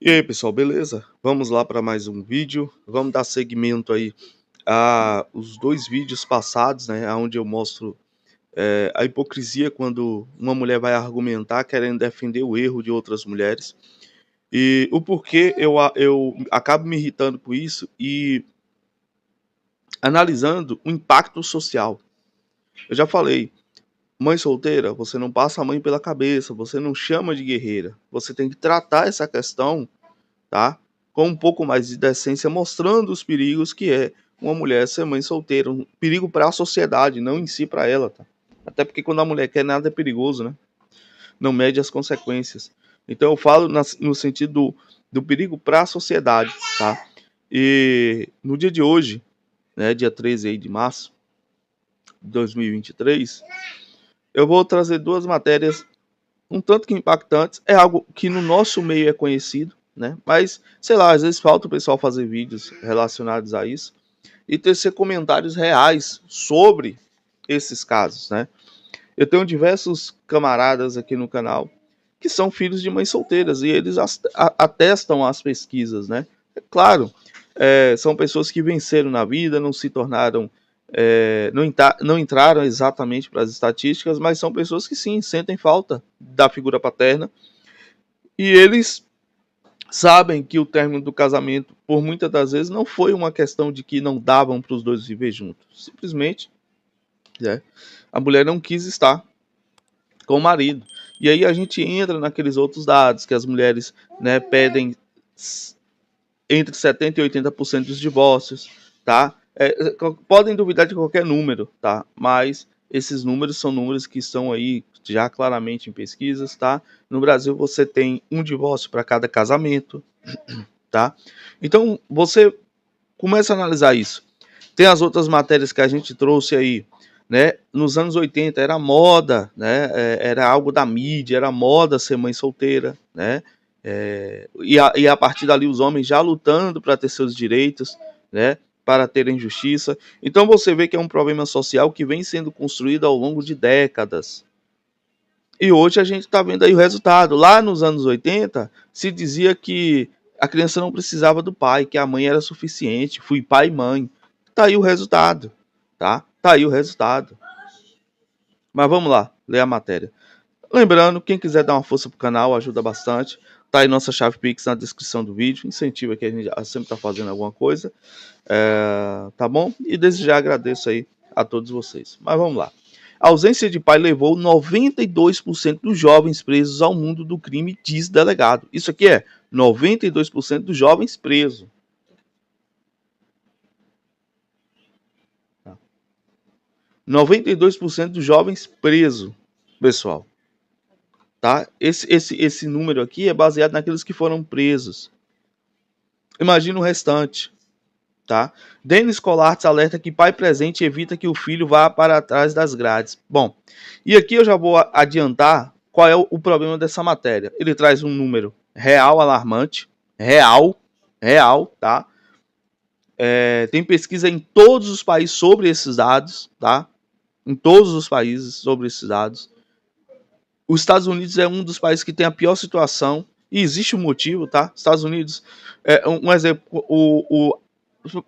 E aí, pessoal, beleza? Vamos lá para mais um vídeo. Vamos dar seguimento aí a os dois vídeos passados, né, onde eu mostro a hipocrisia quando uma mulher vai argumentar querendo defender o erro de outras mulheres. E o porquê eu acabo me irritando com isso e analisando o impacto social. Eu já falei, mãe solteira, você não passa a mãe pela cabeça, você não chama de guerreira. Você tem que tratar essa questão, tá? Com um pouco mais de decência, mostrando os perigos que é uma mulher ser mãe solteira, um perigo para a sociedade, não em si para ela, tá? Até porque quando a mulher quer, nada é perigoso, né? Não mede as consequências. Então eu falo no sentido do perigo para a sociedade, tá? E no dia de hoje, né, dia 13 aí de março de 2023, eu vou trazer duas matérias um tanto que impactantes. É algo que no nosso meio é conhecido, né? Mas, sei lá, às vezes falta o pessoal fazer vídeos relacionados a isso e tecer comentários reais sobre esses casos, né? Eu tenho diversos camaradas aqui no canal que são filhos de mães solteiras e eles atestam as pesquisas, né? É claro, são pessoas que venceram na vida, não se tornaram, não entraram exatamente para as estatísticas, mas são pessoas que sim sentem falta da figura paterna e eles sabem que o término do casamento, por muitas das vezes, não foi uma questão de que não davam para os dois viver juntos. Simplesmente, né, a mulher não quis estar com o marido. E aí a gente entra naqueles outros dados que as mulheres, né, pedem entre 70% e 80% dos divórcios, tá? Podem duvidar de qualquer número, tá? Mas esses números são números que estão aí já claramente em pesquisas, tá? No Brasil você tem um divórcio para cada casamento, tá? Então você começa a analisar isso. Tem as outras matérias que a gente trouxe aí, né? Nos anos 80 era moda, né? Era algo da mídia, era moda ser mãe solteira, né? E a partir dali os homens já lutando para ter seus direitos, né? Para terem justiça. Então você vê que é um problema social que vem sendo construído ao longo de décadas. E hoje a gente está vendo aí o resultado. Lá nos anos 80 se dizia que a criança não precisava do pai, que a mãe era suficiente. Fui pai e mãe. Tá aí o resultado, tá? Tá aí o resultado. Mas vamos lá, ler a matéria. Lembrando, quem quiser dar uma força pro canal, ajuda bastante. Tá aí nossa chave Pix na descrição do vídeo. Incentiva que a gente sempre tá fazendo alguma coisa. Tá bom? E desde já agradeço aí a todos vocês. Mas vamos lá. A ausência de pai levou 92% dos jovens presos ao mundo do crime, diz delegado. Isso aqui é 92% dos jovens presos. 92% dos jovens presos, pessoal. Tá? Esse número aqui é baseado naqueles que foram presos. Imagina o restante. Tá? Denis Collartz alerta que pai presente evita que o filho vá para trás das grades. Bom, e aqui eu já vou adiantar qual é o problema dessa matéria. Ele traz um número real alarmante, real, tá? Tem pesquisa em todos os países sobre esses dados, tá? Em todos os países sobre esses dados. Os Estados Unidos é um dos países que tem a pior situação e existe um motivo, tá? Estados Unidos, um exemplo,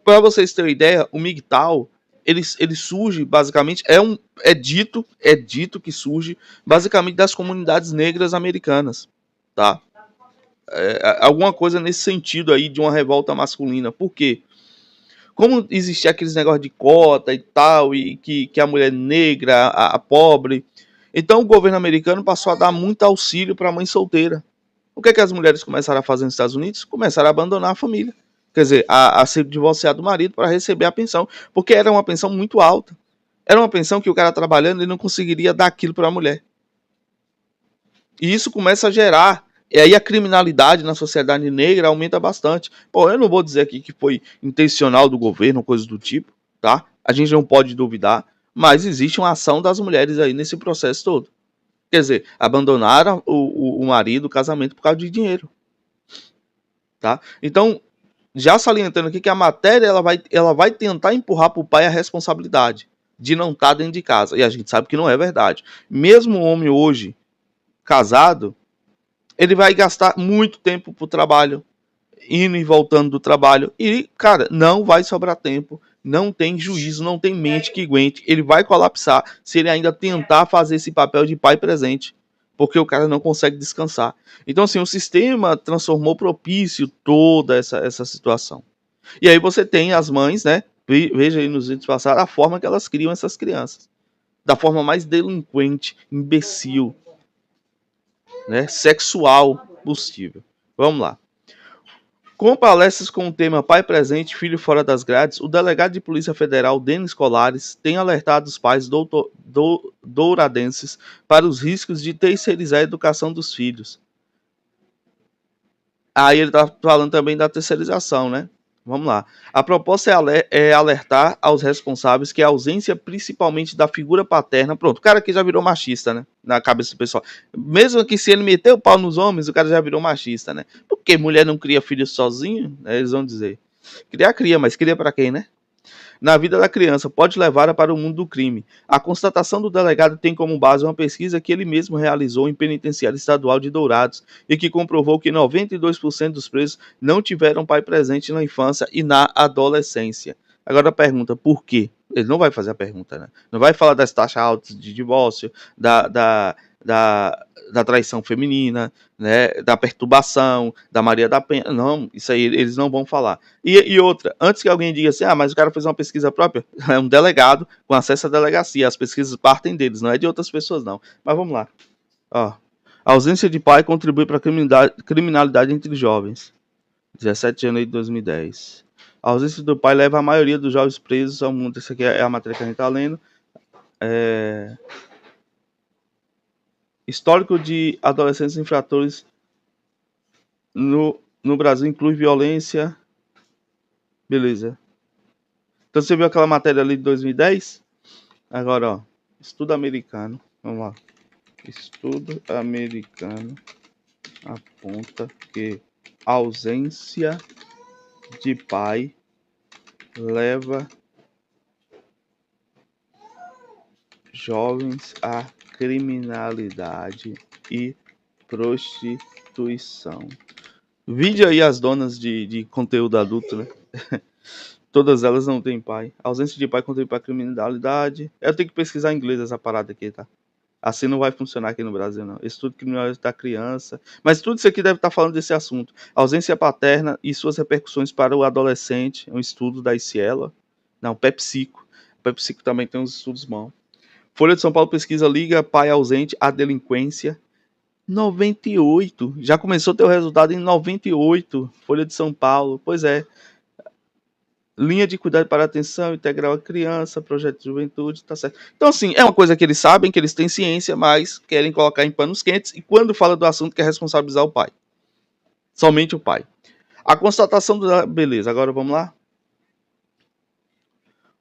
para vocês terem ideia, o MGTOW, ele surge basicamente, é dito que surge basicamente das comunidades negras americanas, tá? Alguma coisa nesse sentido aí de uma revolta masculina. Por quê? Como existia aqueles negócios de cota e tal, e que a mulher negra, a pobre, então o governo americano passou a dar muito auxílio para a mãe solteira. O que é que as mulheres começaram a fazer nos Estados Unidos? Começaram a abandonar a família. Quer dizer, a se divorciar do marido para receber a pensão. Porque era uma pensão muito alta. Era uma pensão que o cara trabalhando ele não conseguiria dar aquilo para a mulher. E isso começa a gerar. E aí a criminalidade na sociedade negra aumenta bastante. Pô, eu não vou dizer aqui que foi intencional do governo, coisas do tipo, tá? A gente não pode duvidar. Mas existe uma ação das mulheres aí nesse processo todo. Quer dizer, abandonaram o marido, o casamento por causa de dinheiro. Tá? Então, já salientando aqui que a matéria ela vai tentar empurrar para o pai a responsabilidade de não estar dentro de casa. E a gente sabe que não é verdade. Mesmo o homem hoje casado, ele vai gastar muito tempo para o trabalho, indo e voltando do trabalho. E, cara, não vai sobrar tempo. Não tem juízo, não tem mente que aguente. Ele vai colapsar se ele ainda tentar fazer esse papel de pai presente. Porque o cara não consegue descansar. Então, assim, o sistema transformou propício toda essa situação. E aí você tem as mães, né? Veja aí nos vídeos passados a forma que elas criam essas crianças. Da forma mais delinquente, imbecil, né? Sexual possível. Vamos lá. Com palestras com o tema Pai Presente, Filho Fora das Grades, o delegado de Polícia Federal, Denis Colares, tem alertado os pais douradenses para os riscos de terceirizar a educação dos filhos. Aí ele está falando também da terceirização, né? Vamos lá. A proposta é alertar aos responsáveis que a ausência principalmente da figura paterna... Pronto, o cara aqui já virou machista, né? Na cabeça do pessoal. Mesmo que se ele meter o pau nos homens, o cara já virou machista, né? Porque mulher não cria filho sozinho, né? Eles vão dizer. Cria, mas cria para quem, né? Na vida da criança, pode levá-la para o mundo do crime. A constatação do delegado tem como base uma pesquisa que ele mesmo realizou em penitenciária estadual de Dourados e que comprovou que 92% dos presos não tiveram pai presente na infância e na adolescência. Agora a pergunta, por quê? Ele não vai fazer a pergunta, né? Não vai falar das taxas altas de divórcio, da traição feminina, né? Da perturbação, da Maria da Penha. Não, isso aí eles não vão falar. E outra, antes que alguém diga assim, mas o cara fez uma pesquisa própria, é um delegado com acesso à delegacia, as pesquisas partem deles, não é de outras pessoas não. Mas vamos lá. Ó, a ausência de pai contribui para a criminalidade entre jovens. 17 de janeiro de 2010. A ausência do pai leva a maioria dos jovens presos ao mundo. Isso aqui é a matéria que a gente está lendo. Histórico de adolescentes infratores no Brasil inclui violência. Beleza. Então você viu aquela matéria ali de 2010? Agora, ó. Estudo americano. Vamos lá. Estudo americano aponta que ausência de pai leva jovens à criminalidade e prostituição. Vide aí as donas de conteúdo adulto, né? Todas elas não têm pai. A ausência de pai contribui para a criminalidade. Eu tenho que pesquisar em inglês essa parada aqui, tá? Assim não vai funcionar aqui no Brasil, não. Estudo criminalidade da criança. Mas tudo isso aqui deve estar falando desse assunto. Ausência paterna e suas repercussões para o adolescente. Um estudo da ICIELA. Não, PepSico. PepSico também tem uns estudos bons. Folha de São Paulo pesquisa liga pai ausente à delinquência. 98. Já começou a ter o resultado em 98. Folha de São Paulo. Pois é. Linha de cuidado para atenção integral à criança, projeto de juventude, tá certo. Então, assim, é uma coisa que eles sabem, que eles têm ciência, mas querem colocar em panos quentes, e quando fala do assunto, quer responsabilizar o pai. Somente o pai. A constatação do... Beleza, agora vamos lá.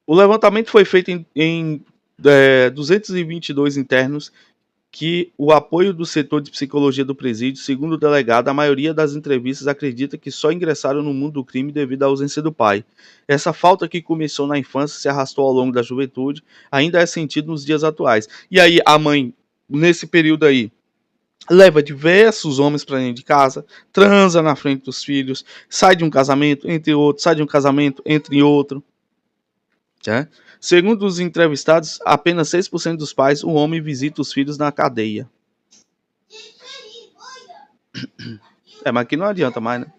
O levantamento foi feito em 222 internos que o apoio do setor de psicologia do presídio, segundo o delegado, a maioria das entrevistas acredita que só ingressaram no mundo do crime devido à ausência do pai. Essa falta que começou na infância se arrastou ao longo da juventude, ainda é sentido nos dias atuais. E aí a mãe, nesse período aí, leva diversos homens para dentro de casa, transa na frente dos filhos, sai de um casamento, entre outro, sai de um casamento, entre outro. É? Segundo os entrevistados, apenas 6% dos pais, o homem visita os filhos na cadeia. Mas aqui não adianta mais, né?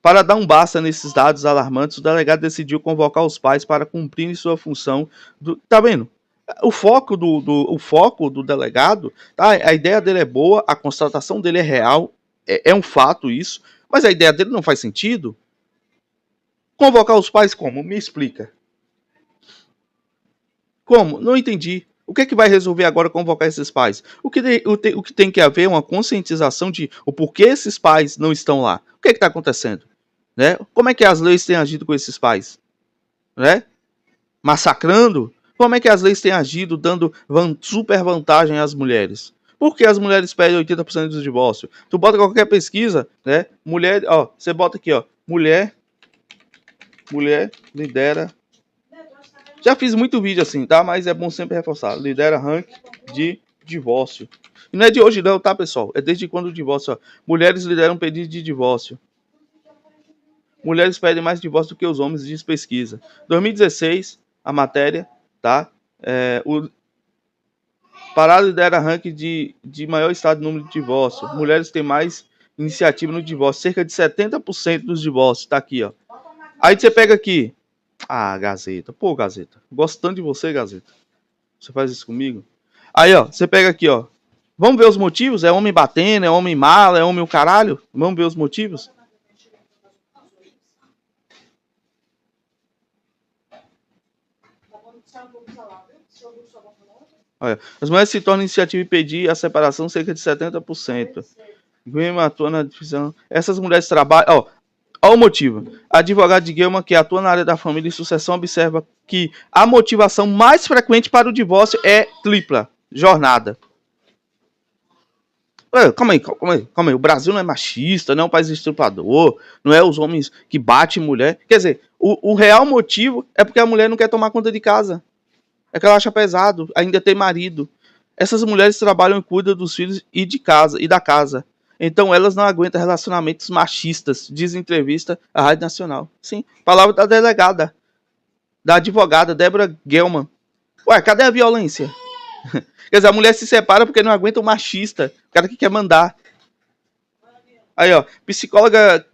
Para dar um basta nesses dados alarmantes, o delegado decidiu convocar os pais para cumprirem sua função. Tá vendo? O foco do delegado, tá? A ideia dele é boa, a constatação dele é real, é um fato isso, mas a ideia dele não faz sentido. Convocar os pais como? Me explica. Como? Não entendi. O que é que vai resolver agora convocar esses pais? O que tem que haver é uma conscientização de o porquê esses pais não estão lá. O que é que está acontecendo? Né? Como é que as leis têm agido com esses pais? Né? Massacrando? Como é que as leis têm agido dando super vantagem às mulheres? Por que as mulheres perdem 80% do divórcio? Tu bota qualquer pesquisa, né? Mulher, ó, você bota aqui, ó, mulher lidera. Já fiz muito vídeo assim, tá? Mas é bom sempre reforçar. Lidera ranking de divórcio. E não é de hoje não, tá, pessoal? É desde quando o divórcio... Ó, mulheres lideram pedido de divórcio. Mulheres pedem mais divórcio do que os homens, diz pesquisa. 2016, a matéria, tá? O Pará lidera ranking de maior estado de número de divórcio. Mulheres têm mais iniciativa no divórcio. Cerca de 70% dos divórcios. Tá aqui, ó. Aí você pega aqui. Ah, Gazeta. Pô, Gazeta. Gosto tanto de você, Gazeta. Você faz isso comigo? Aí, ó. Você pega aqui, ó. Vamos ver os motivos? É homem batendo, é homem mala, é homem o caralho? Vamos ver os motivos? Olha, as mulheres se tornam iniciativa e pedir a separação cerca de 70%. Guilherme atua na divisão. Essas mulheres trabalham. Ó o motivo. A advogada de Guilherme, que atua na área da família e sucessão, observa que a motivação mais frequente para o divórcio é tripla: jornada. Calma aí. O Brasil não é machista, não é um país estuprador, não é os homens que batem mulher. Quer dizer, o real motivo é porque a mulher não quer tomar conta de casa. É que ela acha pesado, ainda tem marido. Essas mulheres trabalham e cuidam dos filhos e de casa e da casa. Então elas não aguentam relacionamentos machistas, diz em entrevista à Rádio Nacional. Sim, palavra da delegada, da advogada Débora Gelman. Ué, cadê a violência? Quer dizer, a mulher se separa porque não aguenta o machista, o cara que quer mandar. Aí, ó, psicóloga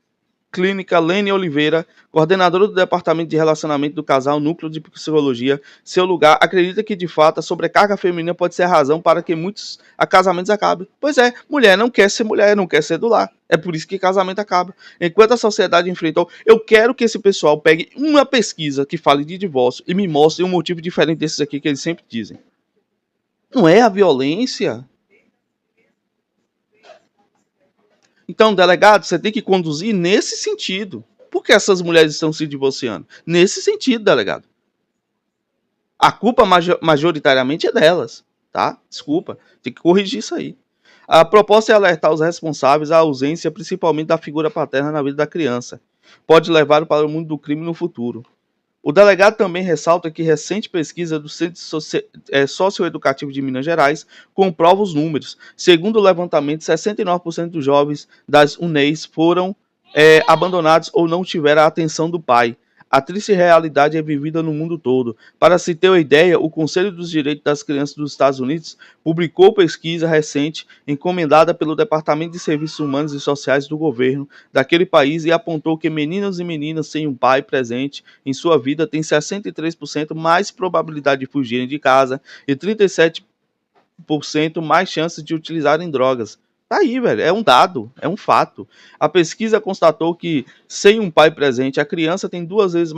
clínica Lene Oliveira, coordenadora do Departamento de Relacionamento do Casal, Núcleo de Psicologia, seu lugar, acredita que, de fato, a sobrecarga feminina pode ser a razão para que muitos casamentos acabem. Pois é, mulher não quer ser mulher, não quer ser do lar. É por isso que casamento acaba. Enquanto a sociedade enfrentou... Eu quero que esse pessoal pegue uma pesquisa que fale de divórcio e me mostre um motivo diferente desses aqui que eles sempre dizem. Não é a violência? Então, delegado, você tem que conduzir nesse sentido. Por que essas mulheres estão se divorciando? Nesse sentido, delegado. A culpa majoritariamente é delas, tá? Desculpa, tem que corrigir isso aí. A proposta é alertar os responsáveis à ausência, principalmente da figura paterna na vida da criança. Pode levar para o mundo do crime no futuro. O delegado também ressalta que recente pesquisa do Centro Socioeducativo de Minas Gerais comprova os números. Segundo o levantamento, 69% dos jovens das UNEIs foram abandonados ou não tiveram a atenção do pai. A triste realidade é vivida no mundo todo. Para se ter uma ideia, o Conselho dos Direitos das Crianças dos Estados Unidos publicou pesquisa recente encomendada pelo Departamento de Serviços Humanos e Sociais do governo daquele país e apontou que meninos e meninas sem um pai presente em sua vida têm 63% mais probabilidade de fugirem de casa e 37% mais chances de utilizarem drogas. Tá aí, velho. É um dado, é um fato. A pesquisa constatou que, sem um pai presente, a criança tem 2 vezes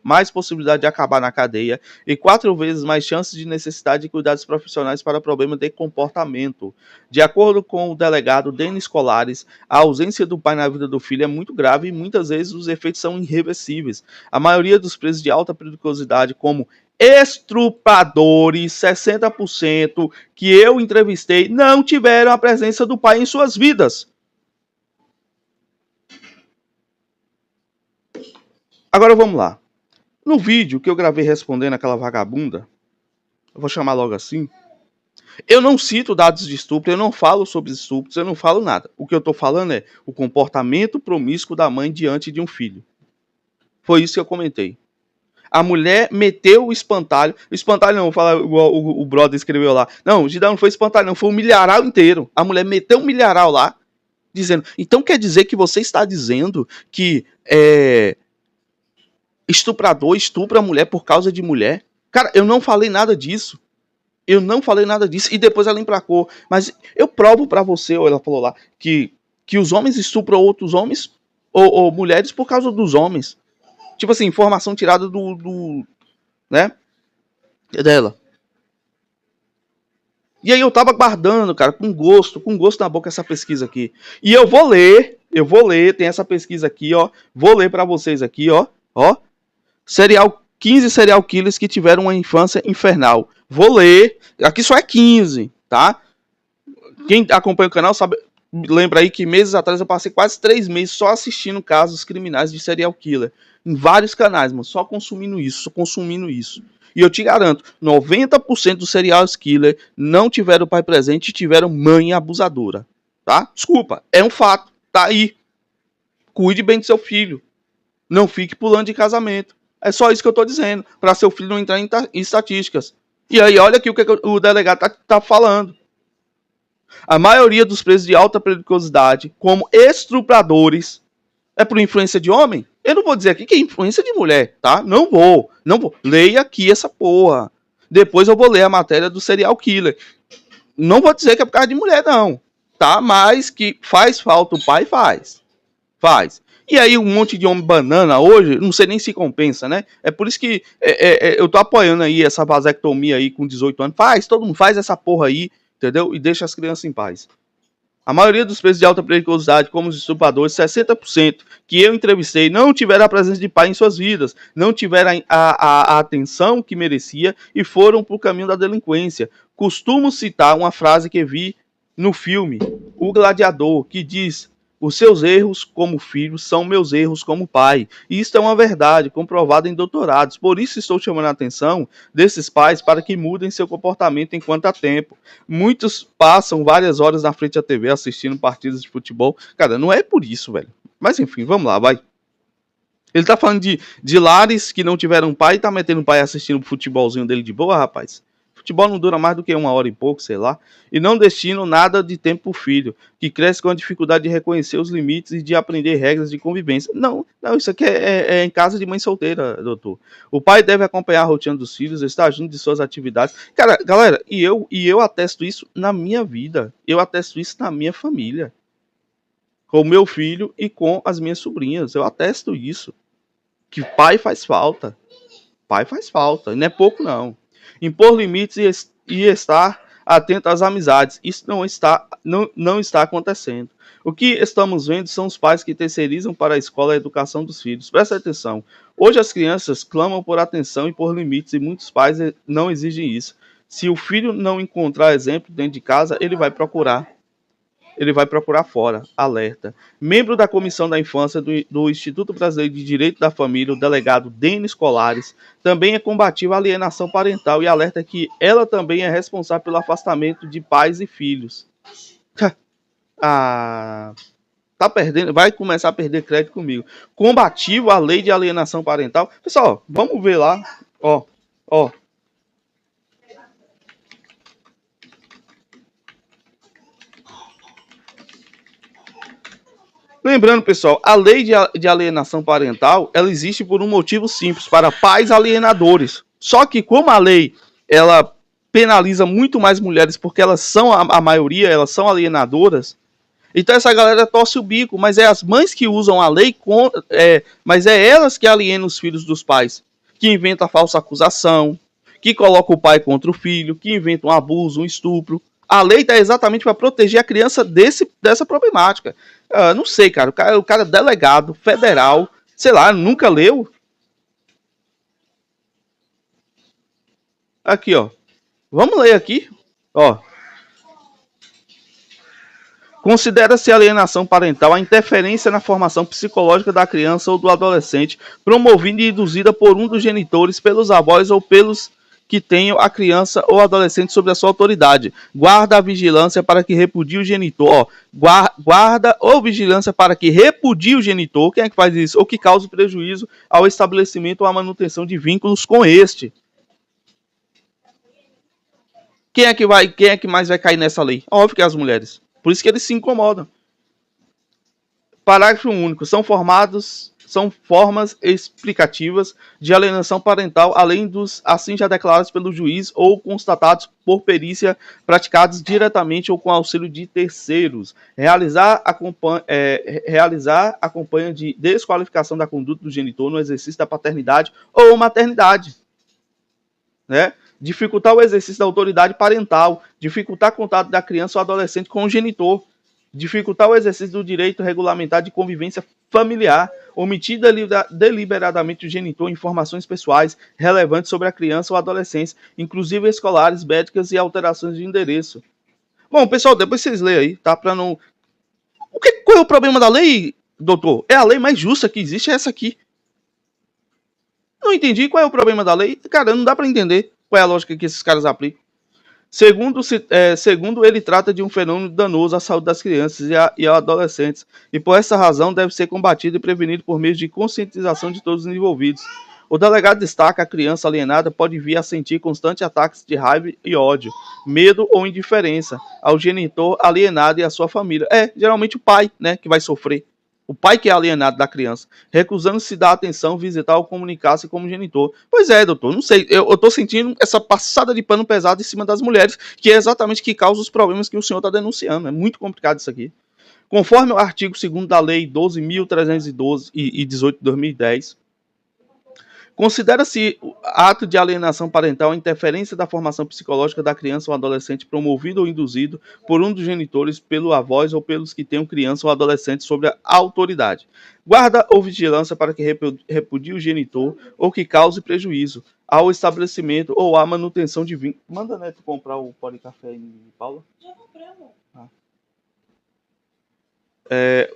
mais possibilidade de acabar na cadeia e 4 vezes mais chances de necessidade de cuidados profissionais para problemas de comportamento. De acordo com o delegado Denis Colares, a ausência do pai na vida do filho é muito grave e muitas vezes os efeitos são irreversíveis. A maioria dos presos de alta periculosidade, como estupradores, 60% que eu entrevistei, não tiveram a presença do pai em suas vidas. Agora vamos lá. No vídeo que eu gravei respondendo aquela vagabunda, eu vou chamar logo assim, eu não cito dados de estupro, eu não falo sobre estupros, eu não falo nada. O que eu estou falando é o comportamento promíscuo da mãe diante de um filho. Foi isso que eu comentei. A mulher meteu o espantalho não, vou falar igual o brother escreveu lá. Não, o Gidão não foi espantalho não, foi um milharal inteiro. A mulher meteu um milharal lá, dizendo, então quer dizer que você está dizendo que estuprador estupra a mulher por causa de mulher? Cara, eu não falei nada disso. E depois ela emplacou. Mas eu provo pra você, ou ela falou lá, que os homens estupram outros homens, ou mulheres por causa dos homens. Tipo assim, informação tirada né? Dela. E aí eu tava guardando, cara, com gosto na boca essa pesquisa aqui. E eu vou ler, tem essa pesquisa aqui, ó. Vou ler pra vocês aqui, ó. 15 serial killers que tiveram uma infância infernal. Vou ler. Aqui só é 15, tá? Quem acompanha o canal sabe, lembra aí que meses atrás eu passei quase 3 meses só assistindo casos criminais de serial killer. Em vários canais, mano. Só consumindo isso. E eu te garanto, 90% dos serial killer não tiveram pai presente e tiveram mãe abusadora. Tá? Desculpa, é um fato. Tá aí. cuide bem do seu filho. Não fique pulando de casamento. É só isso que eu estou dizendo, para seu filho não entrar em estatísticas. E aí, olha aqui o que o delegado tá falando. A maioria dos presos de alta periculosidade, como estupradores, é por influência de homem? Eu não vou dizer aqui que é influência de mulher, tá? Não vou. Leia aqui essa porra. Depois eu vou ler a matéria do serial killer. Não vou dizer que é por causa de mulher, não. Tá? Mas que faz falta o pai, faz. Faz. E aí um monte de homem banana hoje, não sei nem se compensa, né? É por isso que eu tô apoiando aí essa vasectomia aí com 18 anos. Todo mundo faz essa porra aí, entendeu? E deixa as crianças em paz. A maioria dos presos de alta periculosidade, como os estupradores, 60% que eu entrevistei, não tiveram a presença de pai em suas vidas, não tiveram a atenção que merecia e foram para o caminho da delinquência. Costumo citar uma frase que vi no filme O Gladiador, que diz: os seus erros como filho são meus erros como pai. E isso é uma verdade, comprovada em doutorados. Por isso estou chamando a atenção desses pais para que mudem seu comportamento enquanto há tempo. Muitos passam várias horas na frente da TV assistindo partidas de futebol. Cara, não é por isso, velho. Mas enfim, vamos lá, vai. Ele tá falando de lares que não tiveram pai e tá metendo o pai assistindo o futebolzinho dele de boa, rapaz. Futebol não dura mais do que 1 hora e pouco, sei lá. E não destinam nada de tempo pro filho, que cresce com a dificuldade de reconhecer os limites e de aprender regras de convivência. Não, isso aqui é em casa de mãe solteira, doutor. O pai deve acompanhar a rotina dos filhos, estar junto de suas atividades. Cara, galera, e eu atesto isso na minha vida. Eu atesto isso na minha família. Com o meu filho e com as minhas sobrinhas. Eu atesto isso. Que pai faz falta. Pai faz falta. E não é pouco, não. Impor limites e estar atento às amizades. Isso não está acontecendo. O que estamos vendo são os pais que terceirizam para a escola a educação dos filhos. Presta atenção. Hoje as crianças clamam por atenção e por limites e muitos pais não exigem isso. Se o filho não encontrar exemplo dentro de casa, ele vai procurar fora. Alerta. Membro da Comissão da Infância do Instituto Brasileiro de Direito da Família, o delegado Denis Colares, também é combativo à alienação parental e alerta que ela também é responsável pelo afastamento de pais e filhos. Tá perdendo, vai começar a perder crédito comigo. Combativo à lei de alienação parental. Pessoal, vamos ver lá. Ó. Lembrando, pessoal, a lei de alienação parental, ela existe por um motivo simples, para pais alienadores. Só que como a lei, ela penaliza muito mais mulheres, porque elas são, a maioria, elas são alienadoras, então essa galera torce o bico, mas é as mães que usam a lei, mas é elas que alienam os filhos dos pais, que inventam a falsa acusação, que colocam o pai contra o filho, que inventam um abuso, um estupro. A lei está exatamente para proteger a criança dessa problemática. Não sei, cara. O cara é delegado federal, sei lá, nunca leu. Aqui, ó. Vamos ler aqui. Ó. Considera-se alienação parental a interferência na formação psicológica da criança ou do adolescente, promovida e induzida por um dos genitores, pelos avós ou pelos que tenham a criança ou adolescente sob a sua autoridade. Guarda a vigilância para que repudie o genitor. Ó, guarda ou vigilância para que repudie o genitor. Quem é que faz isso? Ou que cause prejuízo ao estabelecimento ou à manutenção de vínculos com este. Quem é que mais vai cair nessa lei? Óbvio que é as mulheres. Por isso que eles se incomodam. Parágrafo único. São formas explicativas de alienação parental, além dos assim já declarados pelo juiz ou constatados por perícia, praticados diretamente ou com auxílio de terceiros. Realizar a campanha de desqualificação da conduta do genitor no exercício da paternidade ou maternidade. Né? Dificultar o exercício da autoridade parental, dificultar contato da criança ou adolescente com o genitor, dificultar o exercício do direito regulamentar de convivência familiar, omitir deliberadamente o genitor informações pessoais relevantes sobre a criança ou adolescência, inclusive escolares, médicas e alterações de endereço. Bom, pessoal, depois vocês leem aí, tá? Pra não... Qual é o problema da lei, doutor? É a lei mais justa que existe, é essa aqui. Não entendi qual é o problema da lei. Cara, não dá pra entender qual é a lógica que esses caras aplicam. Segundo ele, trata de um fenômeno danoso à saúde das crianças e adolescentes, e por essa razão deve ser combatido e prevenido por meio de conscientização de todos os envolvidos. O delegado destaca: a criança alienada pode vir a sentir constantes ataques de raiva e ódio, medo ou indiferença ao genitor alienado e à sua família. É, geralmente o pai, né, que vai sofrer. O pai que é alienado da criança, recusando-se dar atenção, visitar ou comunicar-se como genitor. Pois é, doutor, não sei, eu tô sentindo essa passada de pano pesado em cima das mulheres, que é exatamente que causa os problemas que o senhor está denunciando. É muito complicado isso aqui. Conforme o artigo 2º da Lei 12.312 e 18 de 2010, considera-se ato de alienação parental a interferência da formação psicológica da criança ou adolescente promovido ou induzido por um dos genitores, pelo avós ou pelos que tenham criança ou adolescente sobre a autoridade. Guarda ou vigilância para que repudie o genitor ou que cause prejuízo ao estabelecimento ou à manutenção de vínculo. Manda, né, tu comprar o pó de café em Paula? Já compramos.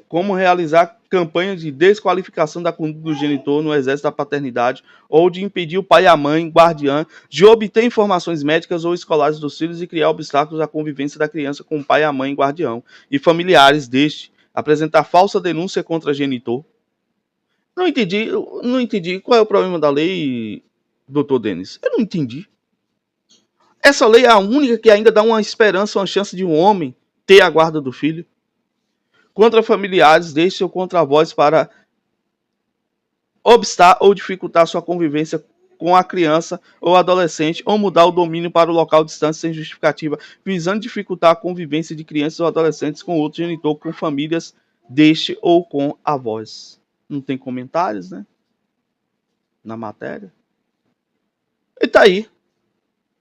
Como realizar campanhas de desqualificação da conduta do genitor no exercício da paternidade ou de impedir o pai e a mãe, guardiã, de obter informações médicas ou escolares dos filhos e criar obstáculos à convivência da criança com o pai, a mãe, guardião e familiares deste, apresentar falsa denúncia contra genitor. Não entendi qual é o problema da lei, doutor Denis. Eu não entendi. Essa lei é a única que ainda dá uma esperança, uma chance de um homem ter a guarda do filho. Contra familiares, deixe ou contra avós para obstar ou dificultar sua convivência com a criança ou adolescente ou mudar o domínio para o local distante sem justificativa, visando dificultar a convivência de crianças ou adolescentes com outro genitor, com famílias deste ou com avós. Não tem comentários, né? Na matéria. E tá aí.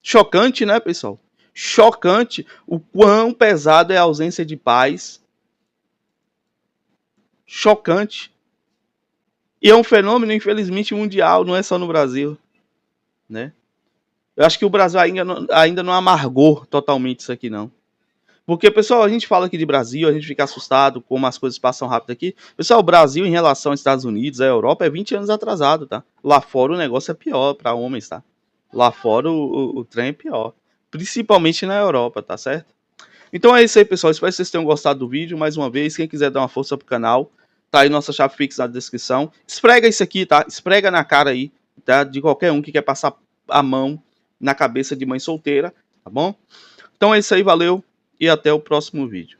Chocante, né, pessoal? Chocante o quão pesado é a ausência de pais. Chocante. E é um fenômeno, infelizmente, mundial, não é só no Brasil, né? Eu acho que o Brasil ainda não amargou totalmente isso aqui, não. Porque, pessoal, a gente fala aqui de Brasil, a gente fica assustado como as coisas passam rápido aqui. Pessoal, o Brasil, em relação aos Estados Unidos, a Europa, é 20 anos atrasado, tá? Lá fora o negócio é pior para homens, tá? Lá fora o trem é pior. Principalmente na Europa, tá certo? Então é isso aí, pessoal. Espero que vocês tenham gostado do vídeo. Mais uma vez, quem quiser dar uma força pro canal, tá aí nossa chave fixa na descrição. Esfrega isso aqui, tá? Esfrega na cara aí, tá? De qualquer um que quer passar a mão na cabeça de mãe solteira, tá bom? Então é isso aí, valeu e até o próximo vídeo.